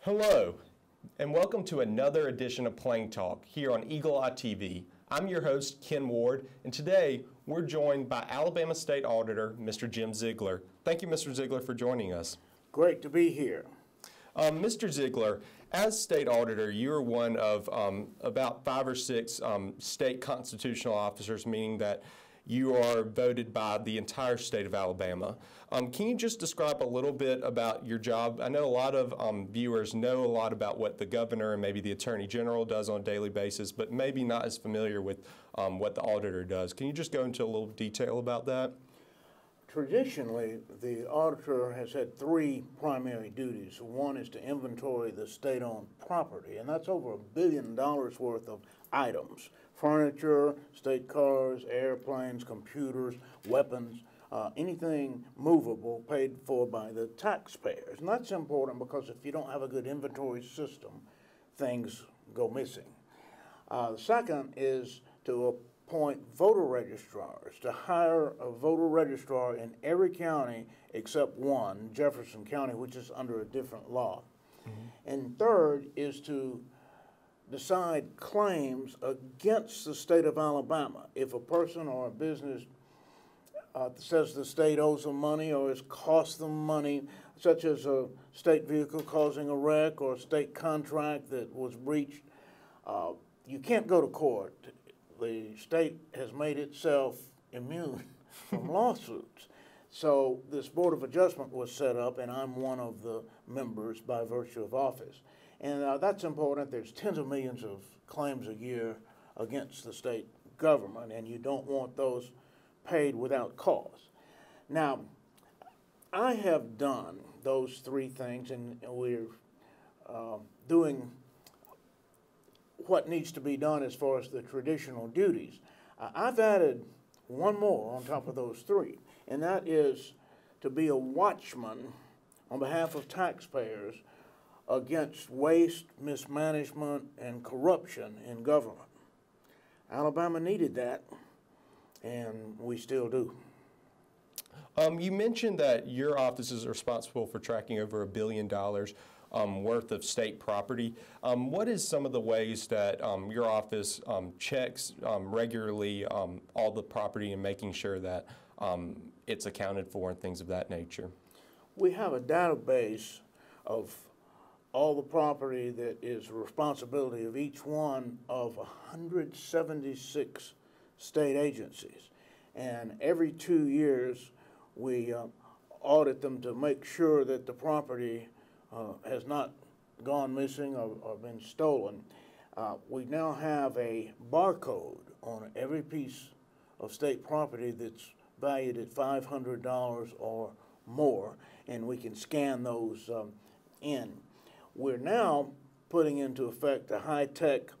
Hello, and welcome to another edition of Plain Talk here on Eagle Eye TV. I'm your host, Ken Ward, and today we're joined by Alabama State Auditor, Mr. Jim Zeigler. Thank you, Mr. Zeigler, for joining us. Great to be here. Mr. Zeigler, as State Auditor, you're one of about 5 or 6 state constitutional officers, meaning that you are voted by the entire state of Alabama. Can you just describe a little bit about your job? I know a lot of viewers know a lot about what the governor and maybe the attorney general does on a daily basis, but maybe not as familiar with what the auditor does. Can you just go into a little detail about that? Traditionally, the auditor has had 3 primary duties. One is to inventory the state-owned property, and that's over $1 billion worth of items: furniture, state cars, airplanes, computers, weapons, anything movable paid for by the taxpayers. And that's important because if you don't have a good inventory system, things go missing. The second is to appoint voter registrars, to hire a voter registrar in every county except one, Jefferson County, which is under a different law. And third is to decide claims against the state of Alabama. If a person or a business says the state owes them money or has cost them money, such as a state vehicle causing a wreck or a state contract that was breached, you can't go to court. The state has made itself immune from lawsuits. So this Board of Adjustment was set up, and I'm one of the members by virtue of office. And that's important. There's tens of millions of claims a year against the state government, and you don't want those paid without cause. Now, I have done those 3 things, and we're doing what needs to be done as far as the traditional duties. I've added one more on top of those 3, and that is to be a watchman on behalf of taxpayers against waste, mismanagement, and corruption in government. Alabama needed that, and we still do. You mentioned that your office is responsible for tracking over $1 billion worth of state property. What is some of the ways that your office checks regularly all the property and making sure that it's accounted for and things of that nature? We have a database of all the property that is the responsibility of each one of 176 state agencies. And every 2 years, we audit them to make sure that the property has not gone missing or been stolen. We now have a barcode on every piece of state property that's valued at $500 or more, and we can scan those in. We're now putting into effect a high-tech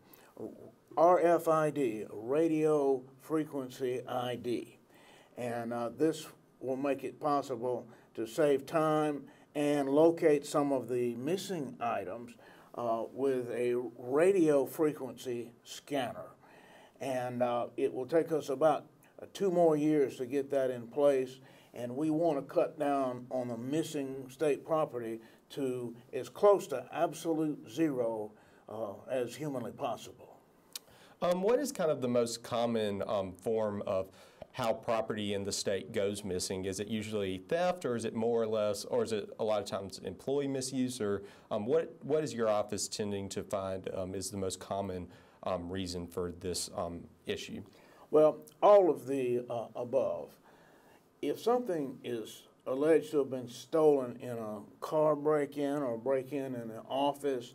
RFID, radio frequency ID, and this will make it possible to save time and locate some of the missing items with a radio frequency scanner. And it will take us about 2 more years to get that in place, and we want to cut down on the missing state property to as close to absolute zero as humanly possible. What is kind of the most common form of how property in the state goes missing? Is it usually theft, or is it more or less, or is it a lot of times employee misuse, or what is your office tending to find is the most common reason for this issue? Well, all of the above. If something is alleged to have been stolen in a car break-in or break-in in an office,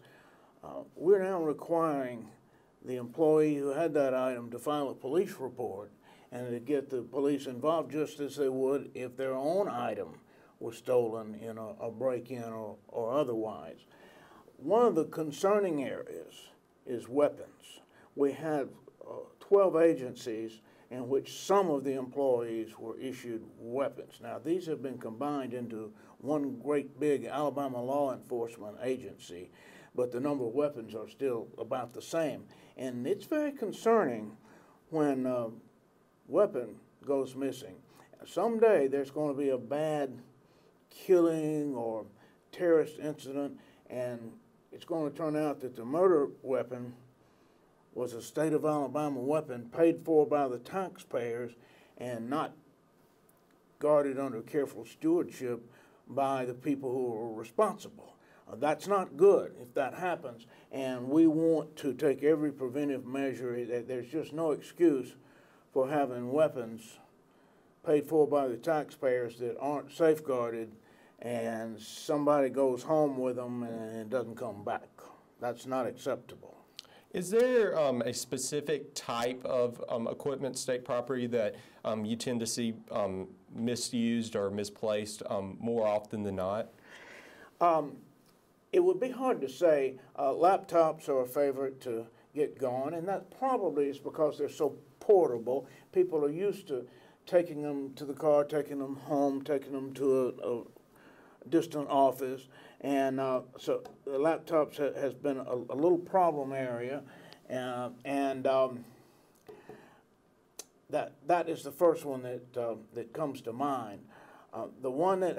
we're now requiring the employee who had that item to file a police report and to get the police involved just as they would if their own item was stolen in a break-in or otherwise. One of the concerning areas is weapons. We have 12 agencies in which some of the employees were issued weapons. Now, these have been combined into one great big Alabama law enforcement agency, but the number of weapons are still about the same. And it's very concerning when a weapon goes missing. Someday there's going to be a bad killing or terrorist incident, and it's going to turn out that the murder weapon was a state of Alabama weapon paid for by the taxpayers and not guarded under careful stewardship by the people who are responsible. That's not good if that happens, and we want to take every preventive measure. There's just no excuse for having weapons paid for by the taxpayers that aren't safeguarded, and somebody goes home with them and doesn't come back. That's not acceptable. Is there a specific type of equipment, state property, that you tend to see misused or misplaced more often than not? It would be hard to say. Laptops are a favorite to get gone, and that probably is because they're so portable. People are used to taking them to the car, taking them home, taking them to a distant office, and so the laptops has been a little problem area, and that is the first one that comes to mind. The one that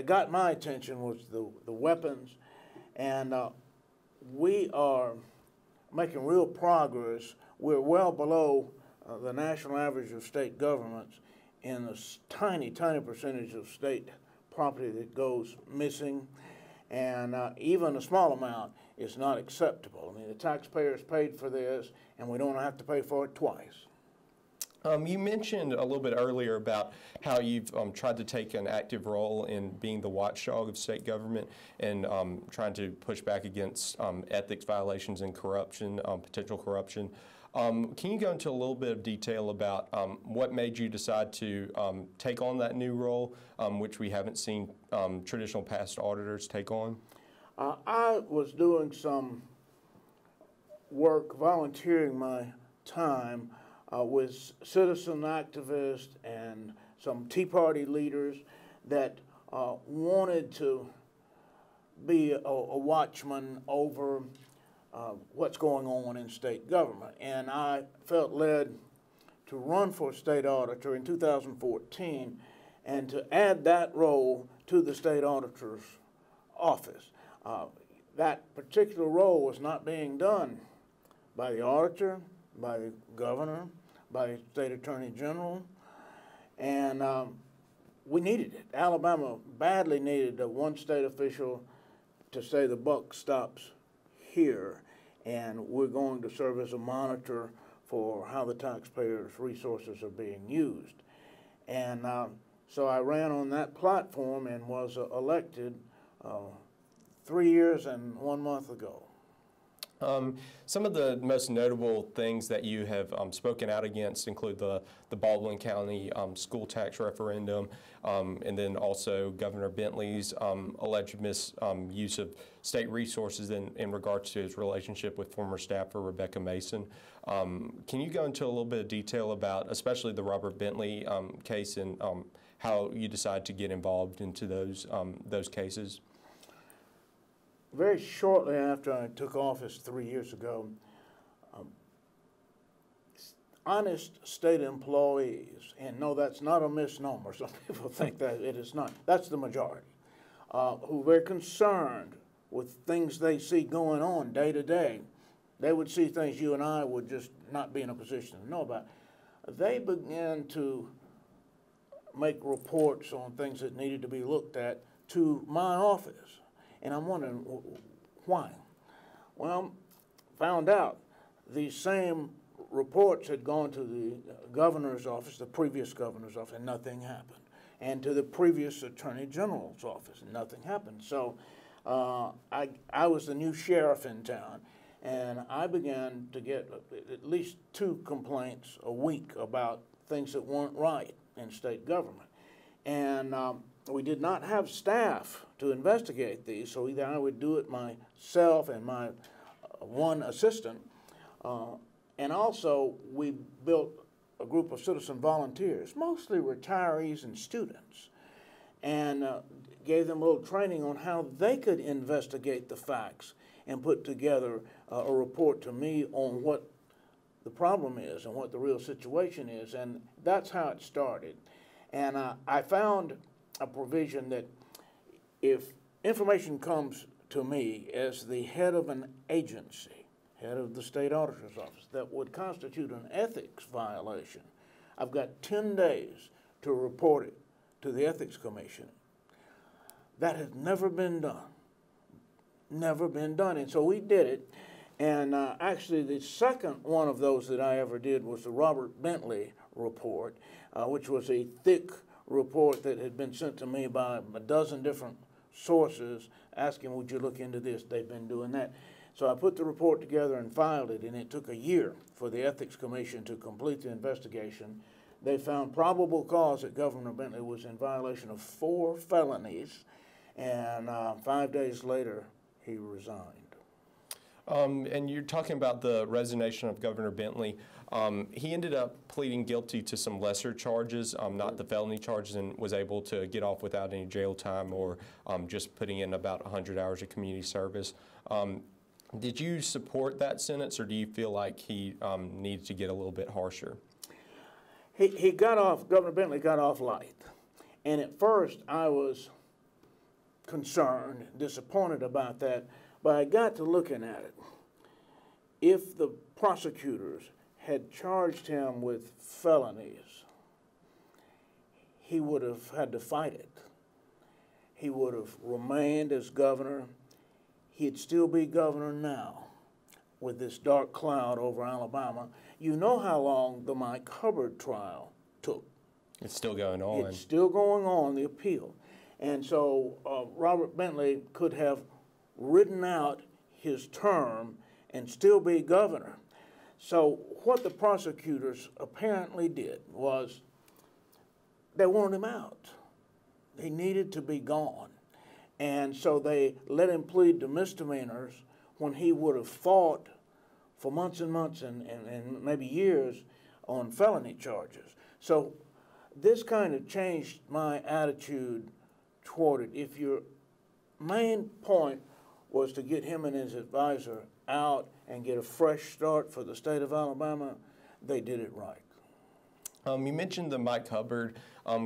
got my attention was the weapons, and we are making real progress. We're well below the national average of state governments in a tiny percentage of state property that goes missing, and even a small amount is not acceptable. I mean, the taxpayers paid for this, and we don't have to pay for it twice. You mentioned a little bit earlier about how you've tried to take an active role in being the watchdog of state government and trying to push back against ethics violations and corruption, potential corruption. Can you go into a little bit of detail about what made you decide to take on that new role, which we haven't seen traditional past auditors take on? I was doing some work, volunteering my time with citizen activists and some Tea Party leaders that wanted to be a watchman over what's going on in state government. And I felt led to run for state auditor in 2014 and to add that role to the state auditor's office. That particular role was not being done by the auditor, by the governor, by the state attorney general, and we needed it. Alabama badly needed one state official to say the buck stops here, and we're going to serve as a monitor for how the taxpayers' resources are being used. And so I ran on that platform and was elected 3 years and 1 month ago. Some of the most notable things that you have spoken out against include the Baldwin County school tax referendum, and then also Governor Bentley's alleged misuse of state resources in regards to his relationship with former staffer Rebecca Mason. Can you go into a little bit of detail about especially the Robert Bentley case and how you decide to get involved into those cases? Very shortly after I took office 3 years ago, honest state employees, and no, that's not a misnomer. Some people think that it is not. That's the majority, who are very concerned with things they see going on day to day. They would see things you and I would just not be in a position to know about. They began to make reports on things that needed to be looked at to my office. And I'm wondering why. Well, found out these same reports had gone to the governor's office, the previous governor's office, and nothing happened. And to the previous attorney general's office, and nothing happened. So I was the new sheriff in town, and I began to get at least 2 complaints a week about things that weren't right in state government. And we did not have staff to investigate these, so either I would do it myself and my one assistant, and also we built a group of citizen volunteers, mostly retirees and students, and gave them a little training on how they could investigate the facts and put together a report to me on what the problem is and what the real situation is, and that's how it started. And I found a provision that if information comes to me as the head of an agency, head of the state auditor's office, that would constitute an ethics violation, I've got 10 days to report it to the Ethics Commission. That has never been done. Never been done. And so we did it. And actually, the second one of those that I ever did was the Robert Bentley report, which was a thick report that had been sent to me by a dozen different sources asking, would you look into this? They've been doing that. So I put the report together and filed it, and it took a year for the Ethics Commission to complete the investigation. They found probable cause that Governor Bentley was in violation of 4 felonies, and 5 days later, he resigned. And you're talking about the resignation of Governor Bentley. He ended up pleading guilty to some lesser charges, not the felony charges, and was able to get off without any jail time or just putting in about 100 hours of community service. Did you support that sentence, or do you feel like he needed to get a little bit harsher? He got off, Governor Bentley got off light. And at first I was concerned, disappointed about that, but I got to looking at it. If the prosecutors had charged him with felonies, he would have had to fight it. He would have remained as governor. He'd still be governor now with this dark cloud over Alabama. You know how long the Mike Hubbard trial took. It's still going on. It's still going on, the appeal. And so Robert Bentley could have ridden out his term and still be governor. So what the prosecutors apparently did was they wanted him out. He needed to be gone. And so they let him plead to misdemeanors when he would have fought for months and months and maybe years on felony charges. So this kind of changed my attitude toward it. If your main point was to get him and his advisor out and get a fresh start for the state of Alabama, they did it right. You mentioned the Mike Hubbard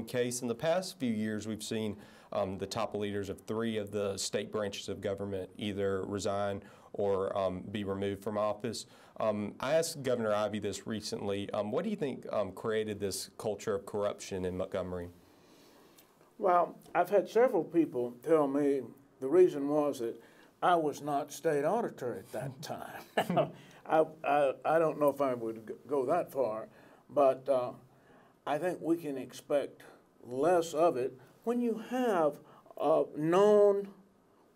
case. In the past few years, we've seen the top leaders of 3 of the state branches of government either resign or be removed from office. I asked Governor Ivey this recently. What do you think created this culture of corruption in Montgomery? Well, I've had several people tell me the reason was that I was not state auditor at that time. I don't know if I would go that far, but I think we can expect less of it when you have a known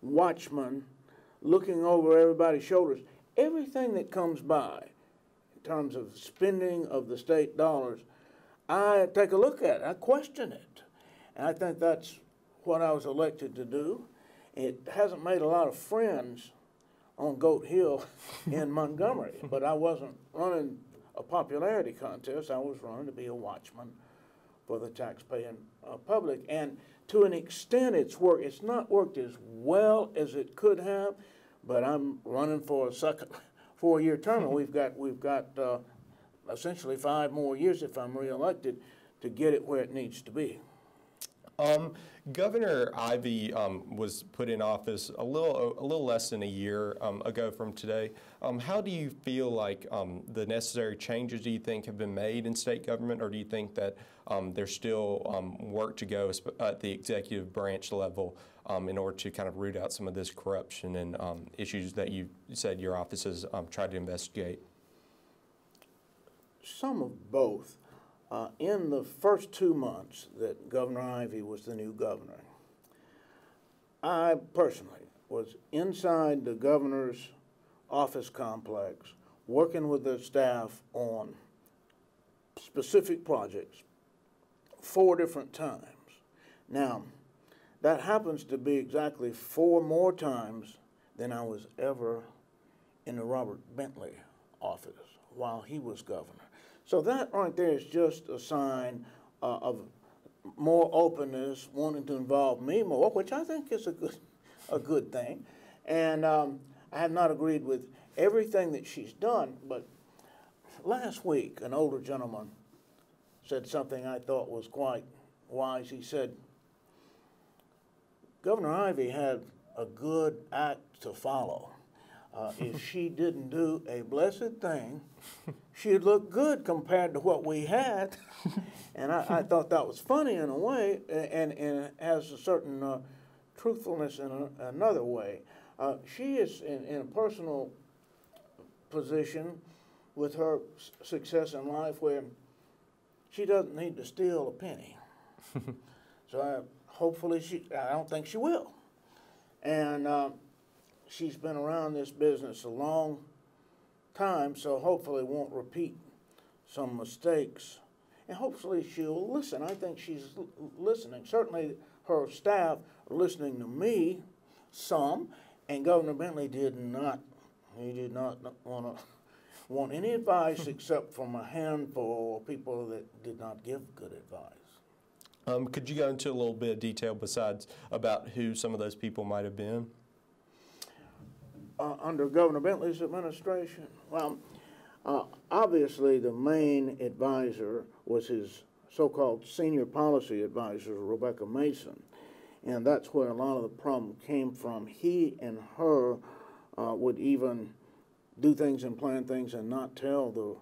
watchman looking over everybody's shoulders. Everything that comes by in terms of spending of the state dollars, I take a look at it, I question it. And I think that's what I was elected to do. It hasn't made a lot of friends on Goat Hill in Montgomery, but I wasn't running a popularity contest. I was running to be a watchman for the taxpaying public. And to an extent, it's worked. It's not worked as well as it could have, but I'm running for a second 4-year term, and we've got essentially 5 more years if I'm reelected to get it where it needs to be. Governor Ivey was put in office a little less than a year ago from today. How do you feel like the necessary changes, do you think, have been made in state government, or do you think that there's still work to go at the executive branch level in order to kind of root out some of this corruption and issues that you said your office has tried to investigate? Some of both. In the first 2 months that Governor Ivey was the new governor, I personally was inside the governor's office complex working with the staff on specific projects 4 different times. Now, that happens to be exactly 4 more times than I was ever in the Robert Bentley office while he was governor. So that right there is just a sign of more openness, wanting to involve me more, which I think is a good thing. And I have not agreed with everything that she's done, but last week an older gentleman said something I thought was quite wise. He said, Governor Ivey had a good act to follow. If she didn't do a blessed thing, she'd look good compared to what we had. And I thought that was funny in a way, and has a certain truthfulness in another way. She is in a personal position with her success in life where she doesn't need to steal a penny. So hopefully I don't think she will. And she's been around this business a long time, so hopefully won't repeat some mistakes. And hopefully she'll listen. I think she's listening. Certainly her staff are listening to me some, and Governor Bentley did not want any advice except from a handful of people that did not give good advice. Could you go into a little bit of detail besides about who some of those people might have been? Under Governor Bentley's administration? Well, obviously the main advisor was his so-called senior policy advisor, Rebecca Mason, and that's where a lot of the problem came from. He and her would even do things and plan things and not tell the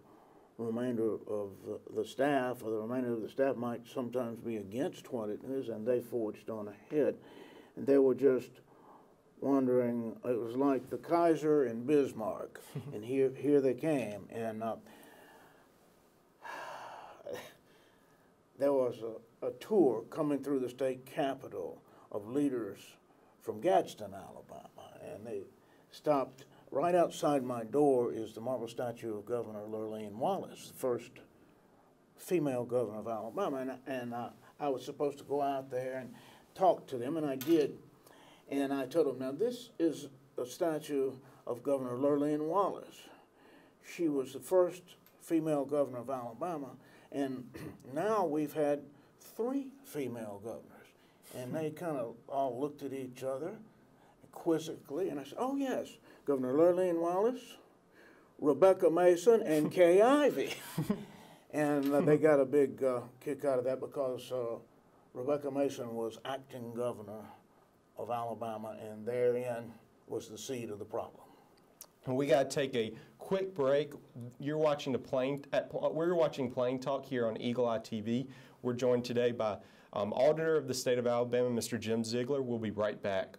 remainder of the staff, or the remainder of the staff might sometimes be against what it is, and they forged on ahead. And they were just wondering, it was like the Kaiser and Bismarck, and here they came. And there was a tour coming through the state capitol of leaders from Gadsden, Alabama, and they stopped. Right outside my door is the marble statue of Governor Lurleen Wallace, the first female governor of Alabama, and I was supposed to go out there and talk to them, and I did. And I told them, now this is a statue of Governor Lurleen Wallace. She was the first female governor of Alabama, and now we've had 3 female governors. And they kind of all looked at each other quizzically, and I said, oh yes, Governor Lurleen Wallace, Rebecca Mason, and Kay Ivey. And they got a big kick out of that because Rebecca Mason was acting governor of Alabama, and therein was the seed of the problem. We got to take a quick break. We're watching Plain Talk here on Eagle Eye TV. We're joined today by Auditor of the State of Alabama, Mr. Jim Zeigler. We'll be right back.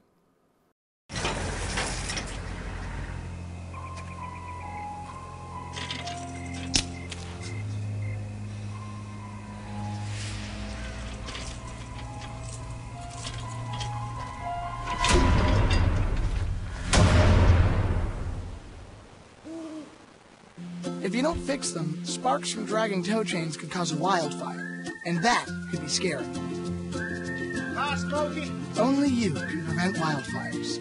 If you don't fix them, sparks from dragging tow chains could cause a wildfire, and that could be scary. Hi, Smokey. Only you can prevent wildfires.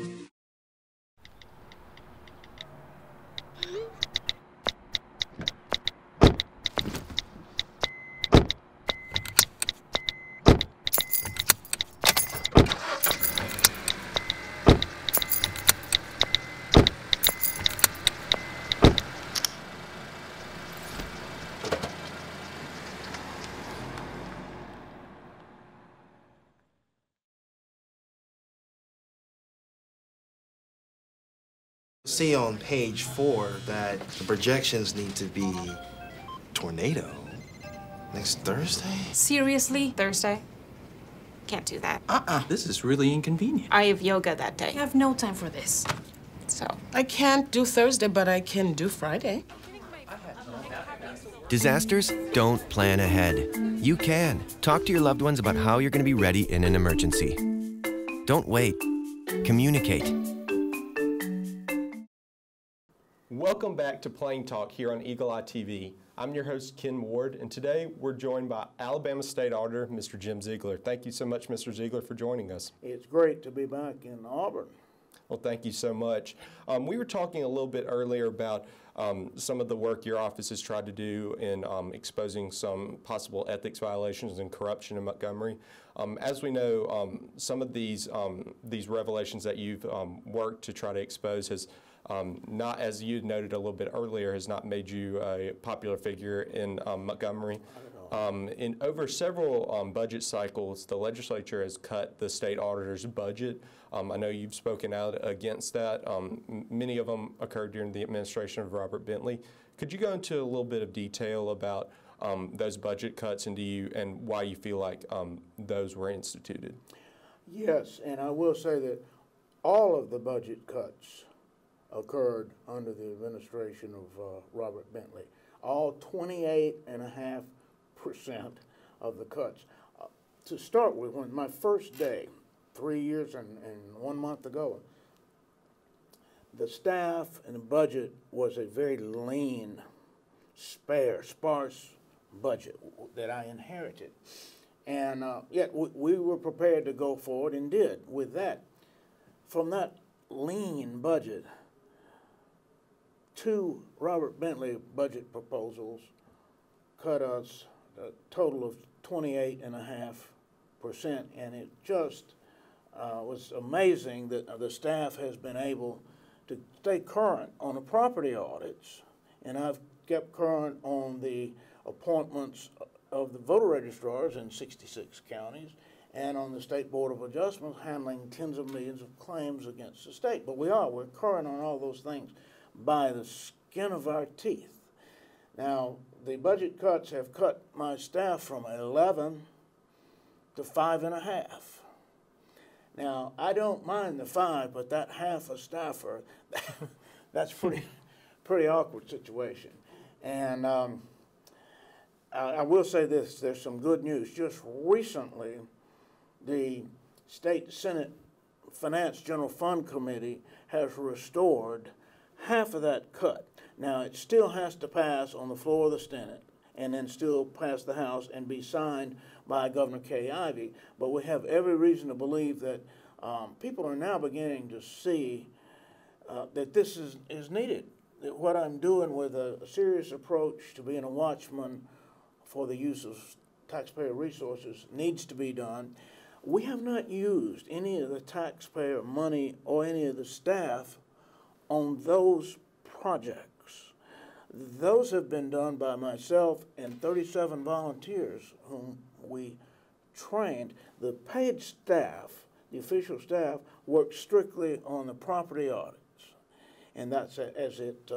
See on page 4 that the projections need to be tornado next Thursday? Seriously? Thursday? Can't do that. This is really inconvenient. I have yoga that day. I have no time for this. So. I can't do Thursday, but I can do Friday. Disasters don't plan ahead. You can. Talk to your loved ones about how you're going to be ready in an emergency. Don't wait. Communicate. Welcome back to Plain Talk here on Eagle Eye TV. I'm your host, Ken Ward, and today we're joined by Alabama State Auditor, Mr. Jim Zeigler. Thank you so much, Mr. Zeigler, for joining us. It's great to be back in Auburn. Well, thank you so much. We were talking a little bit earlier about some of the work your office has tried to do in exposing some possible ethics violations and corruption in Montgomery. As we know, some of these revelations that you've worked to try to expose has not, as you noted a little bit earlier, has not made you a popular figure in Montgomery. In over several budget cycles, the legislature has cut the state auditor's budget. I know you've spoken out against that. Many of them occurred during the administration of Robert Bentley. Could you go into a little bit of detail about those budget cuts and why you feel like those were instituted? Yes, and I will say that all of the budget cuts occurred under the administration of Robert Bentley. All 28.5% of the cuts. To start with, when my first day, 3 years and 1 month ago, the staff and the budget was a very lean, sparse budget that I inherited. And yet we were prepared to go forward and did with that. From that lean budget, 2 Robert Bentley budget proposals cut us a total of 28.5%, and it just was amazing that the staff has been able to stay current on the property audits, and I've kept current on the appointments of the voter registrars in 66 counties, and on the State Board of Adjustment handling tens of millions of claims against the state. But we're current on all those things by the skin of our teeth. Now, the budget cuts have cut my staff from 11 to 5.5. Now, I don't mind the 5, but that half a staffer, that's pretty awkward situation. And I will say this, there's some good news. Just recently, the State Senate Finance General Fund Committee has restored half of that cut. Now, it still has to pass on the floor of the Senate and then still pass the House and be signed by Governor Kay Ivey. But we have every reason to believe that people are now beginning to see that this is needed. That what I'm doing with a serious approach to being a watchman for the use of taxpayer resources needs to be done. We have not used any of the taxpayer money or any of the staff on those projects. Those have been done by myself and 37 volunteers whom we trained. The paid staff, the official staff, works strictly on the property audits, and that's as it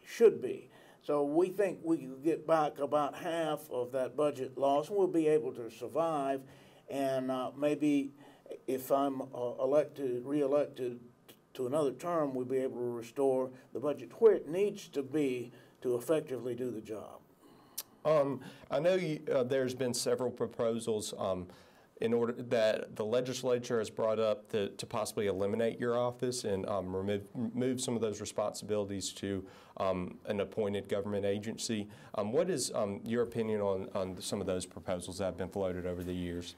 should be. So we think we can get back about half of that budget loss, and we'll be able to survive. And maybe if I'm reelected to another term, we'll be able to restore the budget where it needs to be to effectively do the job. I know there's been several proposals in order that the legislature has brought up to possibly eliminate your office and remove some of those responsibilities to an appointed government agency. What is your opinion on some of those proposals that have been floated over the years?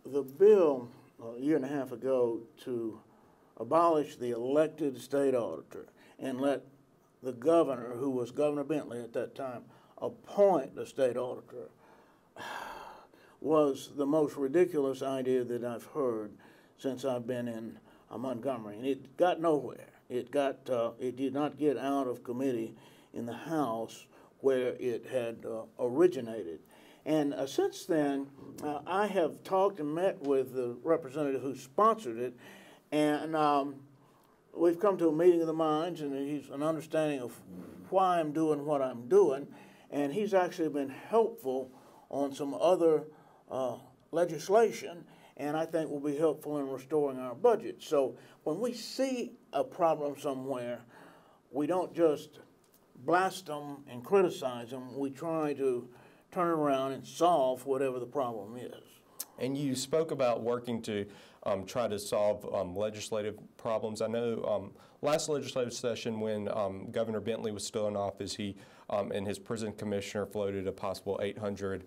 The bill a year and a half ago to abolish the elected state auditor and let the governor, who was Governor Bentley at that time, appoint the state auditor was the most ridiculous idea that I've heard since I've been in Montgomery, and it got nowhere. It did not get out of committee in the House where it had originated. And since then, I have talked and met with the representative who sponsored it, and we've come to a meeting of the minds, and he's an understanding of why I'm doing what I'm doing, and he's actually been helpful on some other legislation, and I think will be helpful in restoring our budget. So when we see a problem somewhere, we don't just blast them and criticize them. We try to turn around and solve whatever the problem is. And you spoke about working to try to solve legislative problems. I know last legislative session when Governor Bentley was still in office, he and his prison commissioner floated a possible $800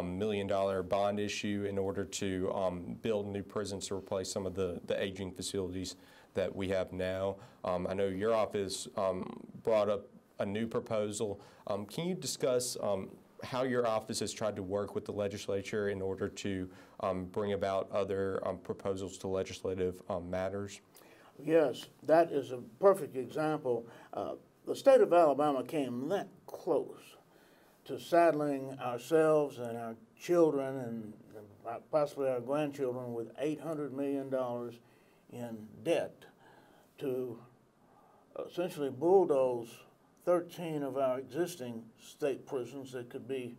million bond issue in order to build new prisons to replace some of the aging facilities that we have now. I know your office brought up a new proposal. Can you discuss how your office has tried to work with the legislature in order to bring about other proposals to legislative matters? Yes, that is a perfect example. The state of Alabama came that close to saddling ourselves and our children and possibly our grandchildren with $800 million in debt, to essentially bulldoze 13 of our existing state prisons that could be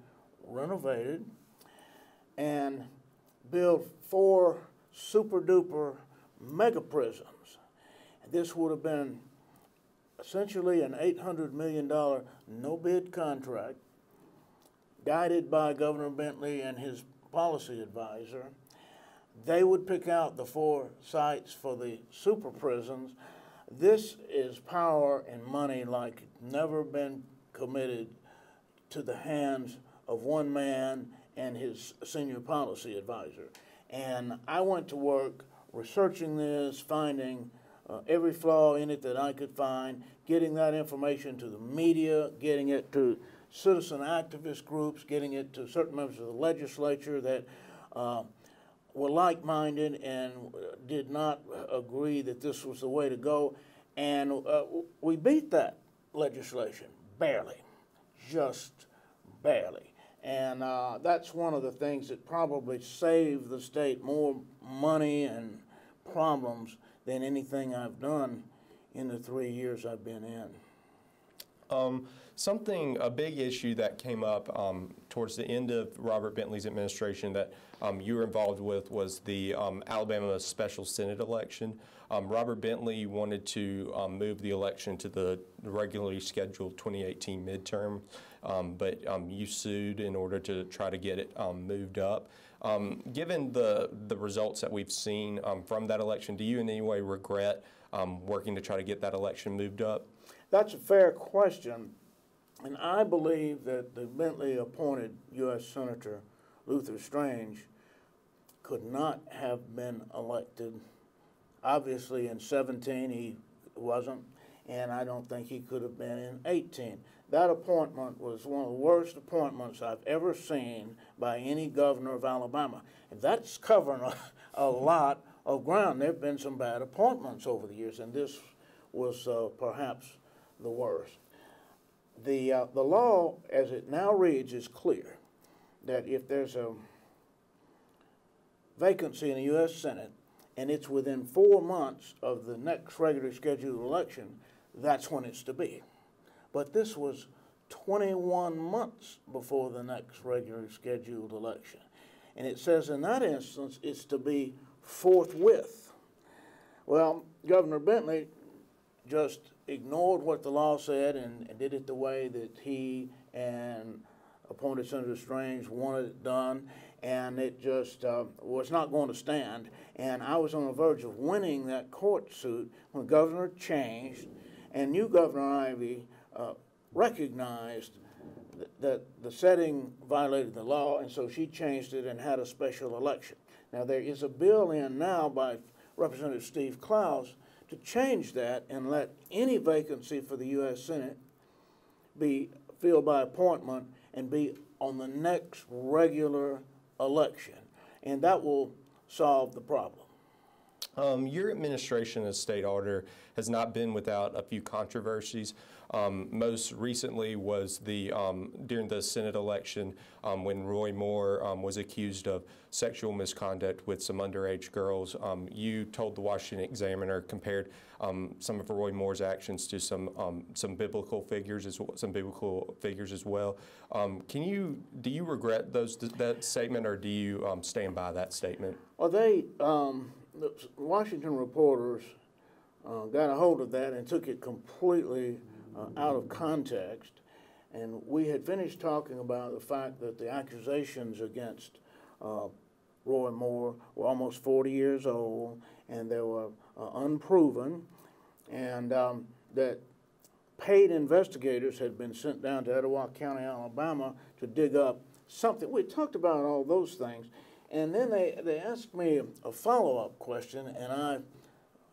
renovated and build 4 super-duper mega prisons. This would have been essentially an $800 million no-bid contract guided by Governor Bentley and his policy advisor. They would pick out the 4 sites for the super prisons. This is power and money like never been committed to the hands of one man and his senior policy advisor. And I went to work researching this, finding every flaw in it that I could find, getting that information to the media, getting it to citizen activist groups, getting it to certain members of the legislature that were like-minded and did not agree that this was the way to go. And we beat that legislation, barely, just barely. And that's one of the things that probably saved the state more money and problems than anything I've done in the 3 years I've been in. A big issue that came up towards the end of Robert Bentley's administration that you were involved with was the Alabama special Senate election. Robert Bentley wanted to move the election to the regularly scheduled 2018 midterm, but you sued in order to try to get it moved up. Given the results that we've seen from that election, do you in any way regret working to try to get that election moved up? That's a fair question, and I believe that the Bentley-appointed U.S. Senator Luther Strange could not have been elected. Obviously, in 17 he wasn't, and I don't think he could have been in 18. That appointment was one of the worst appointments I've ever seen by any governor of Alabama. And that's covering a lot of ground. There have been some bad appointments over the years, and this was perhaps the worst. The law, as it now reads, is clear that if there's a vacancy in the U.S. Senate and it's within 4 months of the next regularly scheduled election, that's when it's to be. But this was 21 months before the next regularly scheduled election. And it says in that instance it's to be forthwith. Well, Governor Bentley just ignored what the law said and did it the way that he and appointed Senator Strange wanted it done, and it just was not going to stand. And I was on the verge of winning that court suit when Governor changed, and new Governor Ivey recognized that the setting violated the law, and so she changed it and had a special election. Now, there is a bill in now by Representative Steve Clowes to change that and let any vacancy for the U.S. Senate be filled by appointment and be on the next regular election, and that will solve the problem. Your administration as state auditor has not been without a few controversies. Most recently was during the Senate election when Roy Moore was accused of sexual misconduct with some underage girls. You told the Washington Examiner, compared some of Roy Moore's actions to some biblical figures as well. Do you regret that statement, or do you stand by that statement? Well, the Washington reporters got a hold of that and took it completely out of context. And we had finished talking about the fact that the accusations against Roy Moore were almost 40 years old, and they were unproven, and that paid investigators had been sent down to Etowah County, Alabama, to dig up something. We talked about all those things. And then they asked me a follow-up question, and I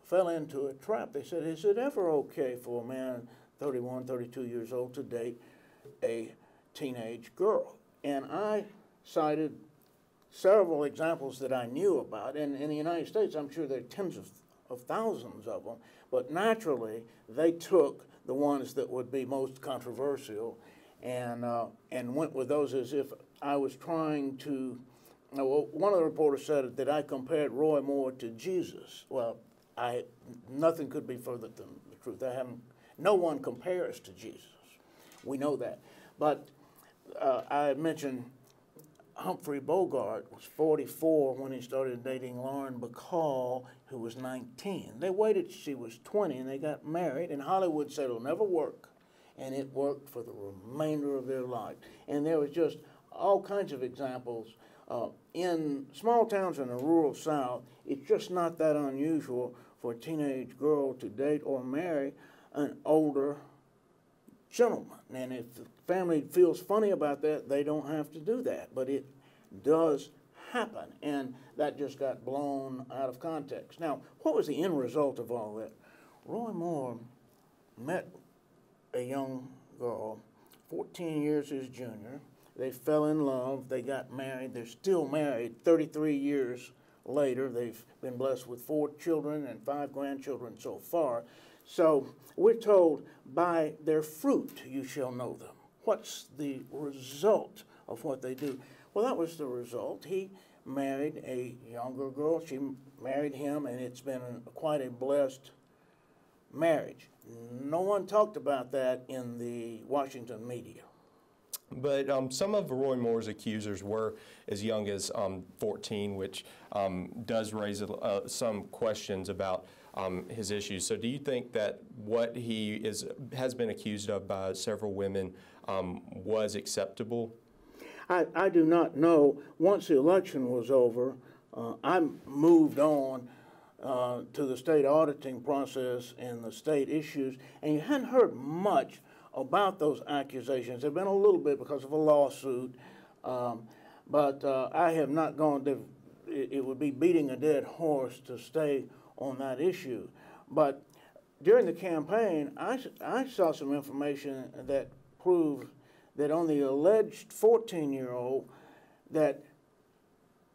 fell into a trap. They said, is it ever okay for a man 31, 32 years old to date a teenage girl? And I cited several examples that I knew about. And in the United States, I'm sure there are tens of thousands of them. But naturally, they took the ones that would be most controversial. and went with those as if I was trying to. Well, one of the reporters said that I compared Roy Moore to Jesus. Well, nothing could be further than the truth. No one compares to Jesus. We know that. But I had mentioned Humphrey Bogart was 44 when he started dating Lauren Bacall, who was 19. They waited till she was 20 and they got married, and Hollywood said it'll never work. And it worked for the remainder of their life. And there was just all kinds of examples. In small towns in the rural South, it's just not that unusual for a teenage girl to date or marry an older gentleman. And if the family feels funny about that, they don't have to do that. But it does happen, and that just got blown out of context. Now, what was the end result of all that? Roy Moore met a young girl, 14 years his junior. They fell in love. They got married. They're still married 33 years later. They've been blessed with 4 children and 5 grandchildren so far. So we're told, by their fruit you shall know them. What's the result of what they do? Well, that was the result. He married a younger girl. She married him, and it's been quite a blessed marriage. No one talked about that in the Washington media. But some of Roy Moore's accusers were as young as 14, which does raise some questions about his issues. So do you think that what he has been accused of by several women was acceptable? I do not know. Once the election was over, I moved on to the state auditing process and the state issues, and you hadn't heard much about those accusations. There have been a little bit because of a lawsuit, but I have not gone to, it would be beating a dead horse to stay on that issue. But during the campaign, I saw some information that proved that on the alleged 14-year-old, that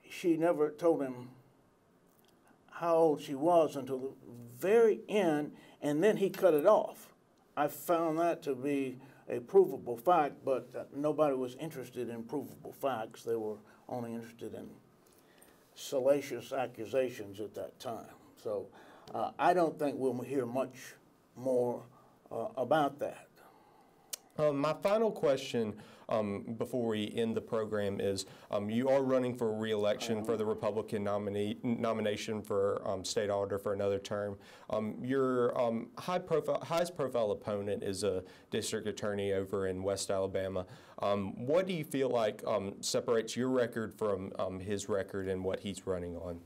she never told him how old she was until the very end, and then he cut it off. I found that to be a provable fact, but nobody was interested in provable facts. They were only interested in salacious accusations at that time. So I don't think we'll hear much more about that. My final question before we end the program is, you are running for re-election for the Republican nomination for state auditor for another term. Your highest profile opponent is a district attorney over in West Alabama. What do you feel like separates your record from his record and what he's running on?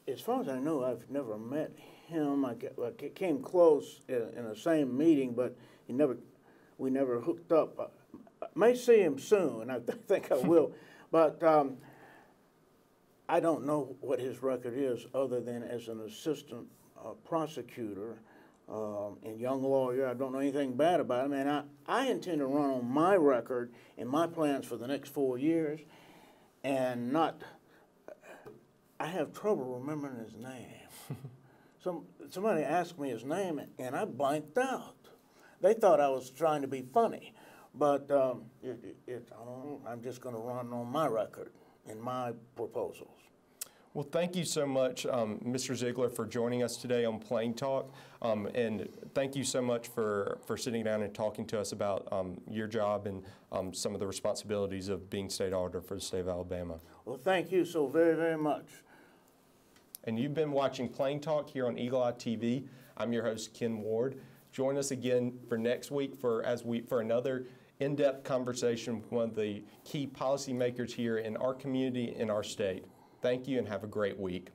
As far as I know, I've never met him. I came close in the same meeting, but we never hooked up. I may see him soon. I think I will, but I don't know what his record is other than as an assistant prosecutor and young lawyer. I don't know anything bad about him, and I intend to run on my record and my plans for the next 4 years, and not. I have trouble remembering his name. Somebody asked me his name, and I blanked out. They thought I was trying to be funny, but I'm just going to run on my record and my proposals. Well, thank you so much, Mr. Zeigler, for joining us today on Plain Talk, and thank you so much for sitting down and talking to us about your job and some of the responsibilities of being state auditor for the state of Alabama. Well, thank you so very, very much. And you've been watching Plain Talk here on Eagle Eye TV. I'm your host, Ken Ward. Join us again for next week for another in-depth conversation with one of the key policymakers here in our community, in our state. Thank you and have a great week.